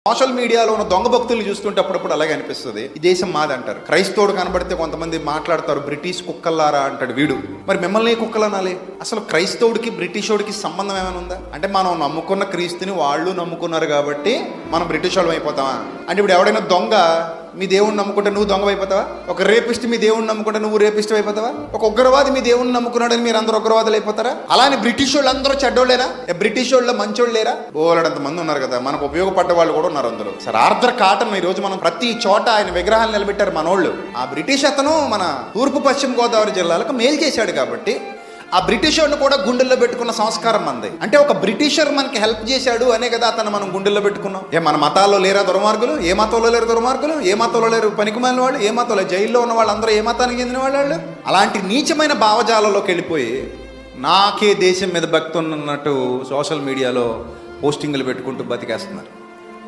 Social మీడియాలో ఉన్న దొంగ భక్తులు చూస్తుంటే అప్పుడప్పుడు అలాగే అనిపిస్తుంది. ఈ దేశం మాది అంటారు. క్రైస్తవుడు కనబడితే కొంతమంది మాట్లాడతారు, బ్రిటిష్ కుక్కల్లారా అంటాడు వీడు. మరి మిమ్మల్ని కుక్కలు అనాలి? అసలు క్రైస్తవుడికి బ్రిటిషోడికి సంబంధం ఏమైనా ఉందా? అంటే మనం నమ్ముకున్న క్రీస్తుని వాళ్ళు నమ్ముకున్నారు కాబట్టి మనం బ్రిటిష్ వాళ్ళం అయిపోతామా? అంటే ఇప్పుడు ఎవడైనా దొంగ మీ దేవుణ్ణి నమ్ముకుంటే నువ్వు దొంగ అయిపోతావా? ఒక రేపిస్ట్ మీ దేవుణ్ణి నమ్ముకుంటే నువ్వు రేపిస్ట్ అయిపోతావా? ఒక ఉగ్రవాది మీ దేవుణ్ణి నమ్ముకున్నాడని మీరు అందరూ ఉగ్రవాదులు అయిపోతారా? అలానే బ్రిటిష్ వాళ్ళు అందరూ చెడ్డోళ్ళేనా? బ్రిటిష్ వాళ్ళు మంచోళ్ళు లేరా? బోలెడంత మంది ఉన్నారు కదా, మనకు ఉపయోగపడ్డ వాళ్ళు కూడా ఉన్నారు అందరూ. సరే, ఆర్థర్ కాటన్ ఈ రోజు మనం ప్రతి చోట ఆయన విగ్రహాలు నిలబెట్టారు మనోళ్ళు. ఆ బ్రిటిష్ అతను మన తూర్పు పశ్చిమ గోదావరి జిల్లాలకు మేలు చేశాడు కాబట్టి ఆ బ్రిటిష్ వాడిని కూడా గుండెల్లో పెట్టుకున్న సంస్కారం మంది. అంటే ఒక బ్రిటిషర్ మనకి హెల్ప్ చేశాడు అనే కదా అతను మనం గుండెల్లో పెట్టుకున్నాం. మన మతాల్లో లేరా దుర్మార్గులు? ఏ మతంలో లేరు దుర్మార్గులు? ఏ మతంలో లేరు పనికిమాలిన వాళ్ళు? ఏ మతంలో జైల్లో ఉన్న వాళ్ళందరూ ఏ మతానికి చెందిన వాళ్ళు? అలాంటి నీచమైన భావజాలంలోకి వెళ్ళిపోయి నాకే దేశం మీద భక్తి ఉన్నట్టు సోషల్ మీడియాలో పోస్టింగ్లు పెట్టుకుంటూ బతికేస్తున్నారు.